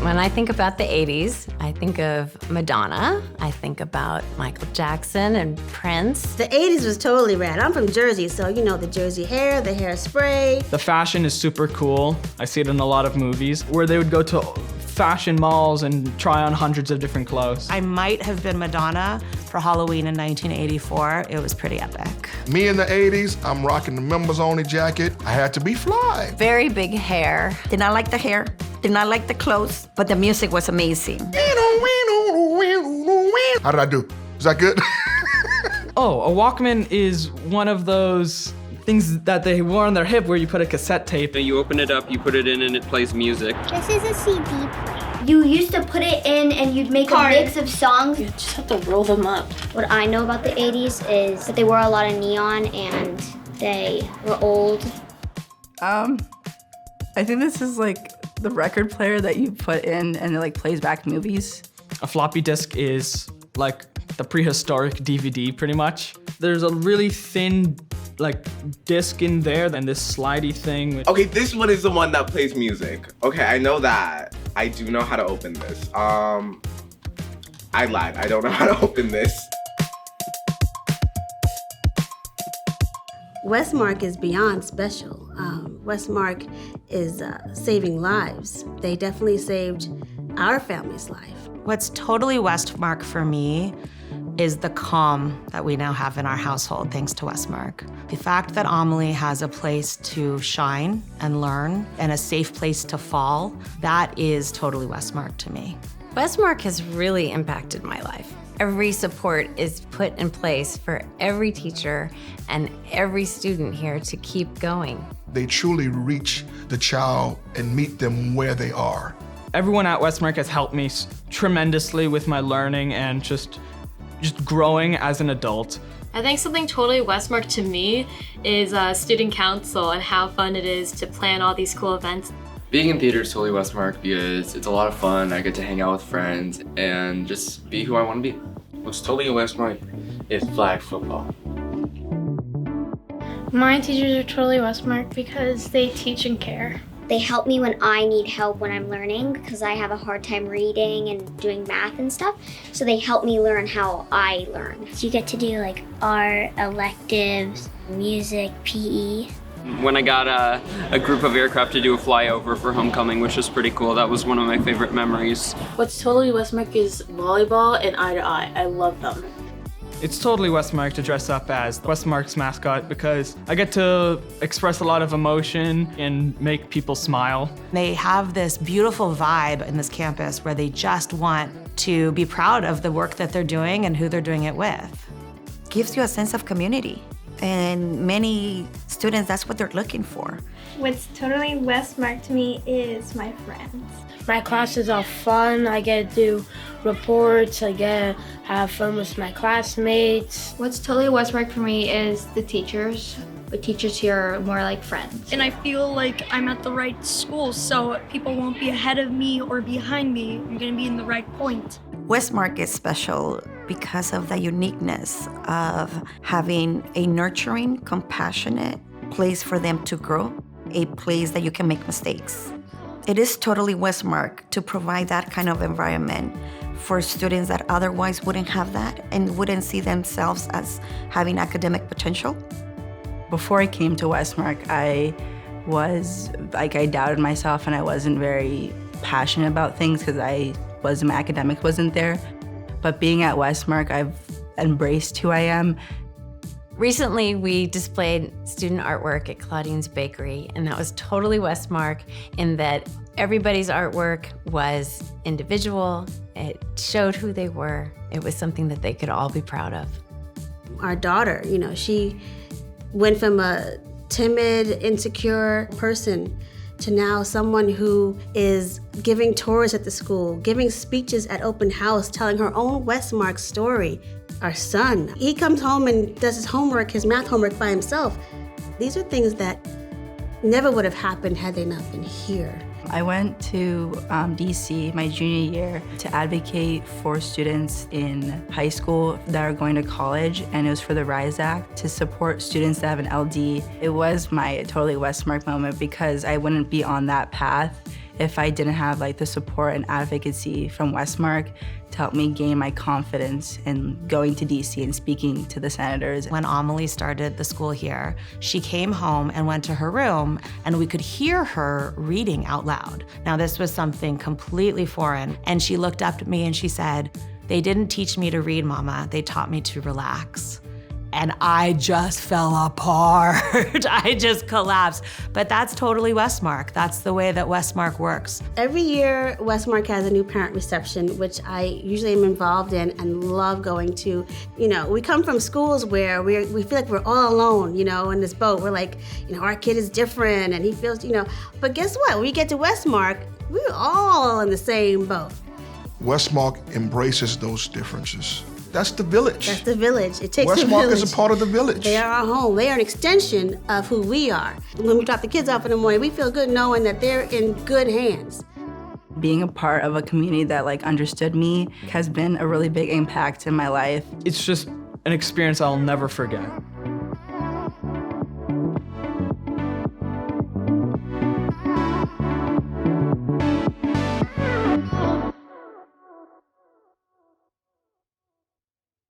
When I think about the 80s, I think of Madonna, I think about Michael Jackson and Prince. The 80s was totally rad. I'm from Jersey, so you know the Jersey hair, the hairspray. The fashion is super cool. I see it in a lot of movies where they would go to fashion malls and try on hundreds of different clothes. I might have been Madonna for Halloween in 1984. It was pretty epic. Me in the 80s, I'm rocking the members only jacket. I had to be fly. Very big hair. Did not like the hair, did not like the clothes, but the music was amazing. How did I do? Is that good? Oh, a Walkman is one of those things that they wore on their hip where you put a cassette tape. You open it up, you put it in, and it plays music. This is a CD player. You used to put it in and you'd make a mix of songs. You just have to roll them up. What I know about the 80s is that they wore a lot of neon and they were old. I think this is like the record player that you put in and it like plays back movies. A floppy disk is like the prehistoric DVD pretty much. There's a really thin like disc in there and this slidey thing. Okay, this one is the one that plays music. Okay, I know that. I do know how to open this. I lied, I don't know how to open this. Westmark is beyond special. Westmark is saving lives. They definitely saved our family's life. What's totally Westmark for me is the calm that we now have in our household thanks to Westmark. The fact that Amelie has a place to shine and learn and a safe place to fall, that is totally Westmark to me. Westmark has really impacted my life. Every support is put in place for every teacher and every student here to keep going. They truly reach the child and meet them where they are. Everyone at Westmark has helped me tremendously with my learning and just growing as an adult. I think something totally Westmark to me is student council and how fun it is to plan all these cool events. Being in theater is totally Westmark because it's a lot of fun. I get to hang out with friends and just be who I want to be. What's totally Westmark is flag football. My teachers are totally Westmark because they teach and care. They help me when I need help when I'm learning because I have a hard time reading and doing math and stuff. So they help me learn how I learn. You get to do like art, electives, music, PE. When I got a group of aircraft to do a flyover for homecoming, which was pretty cool. That was one of my favorite memories. What's totally Westmark is volleyball and eye to eye. I love them. It's totally Westmark to dress up as Westmark's mascot because I get to express a lot of emotion and make people smile. They have this beautiful vibe in this campus where they just want to be proud of the work that they're doing and who they're doing it with. Gives you a sense of community. And many students, that's what they're looking for. What's totally Westmark to me is my friends. My classes are fun. I get to do reports. I get to have fun with my classmates. What's totally Westmark for me is the teachers. The teachers here are more like friends. And I feel like I'm at the right school, so people won't be ahead of me or behind me. I'm gonna be in the right point. Westmark is special because of the uniqueness of having a nurturing, compassionate place for them to grow, a place that you can make mistakes. It is totally Westmark to provide that kind of environment for students that otherwise wouldn't have that and wouldn't see themselves as having academic potential. Before I came to Westmark, I doubted myself and I wasn't very passionate about things because my academics wasn't there. But being at Westmark, I've embraced who I am. Recently, we displayed student artwork at Claudine's Bakery, and that was totally Westmark in that everybody's artwork was individual. It showed who they were. It was something that they could all be proud of. Our daughter, she went from a timid, insecure person to now someone who is giving tours at the school, giving speeches at open house, telling her own Westmark story. Our son, he comes home and does his homework, his math homework by himself. These are things that never would have happened had they not been here. I went to DC my junior year to advocate for students in high school that are going to college, and it was for the RISE Act to support students that have an LD. It was my totally Westmark moment because I wouldn't be on that path if I didn't have like the support and advocacy from Westmark to help me gain my confidence in going to DC and speaking to the senators. When Amelie started the school here, she came home and went to her room, and we could hear her reading out loud. Now, this was something completely foreign, and she looked up at me and she said, "They didn't teach me to read, Mama. They taught me to relax." And I just fell apart. I just collapsed. But that's totally Westmark. That's the way that Westmark works. Every year, Westmark has a new parent reception, which I usually am involved in and love going to. You know, we come from schools where we feel like we're all alone, you know, in this boat. We're like, you know, our kid is different and he feels, you know. But guess what? When we get to Westmark, we're all in the same boat. Westmark embraces those differences. That's the village. That's the village. It takes Westmark the village. is a part of the village. They are our home. They are an extension of who we are. When we drop the kids off in the morning, we feel good knowing that they're in good hands. Being a part of a community that like understood me has been a really big impact in my life. It's just an experience I'll never forget.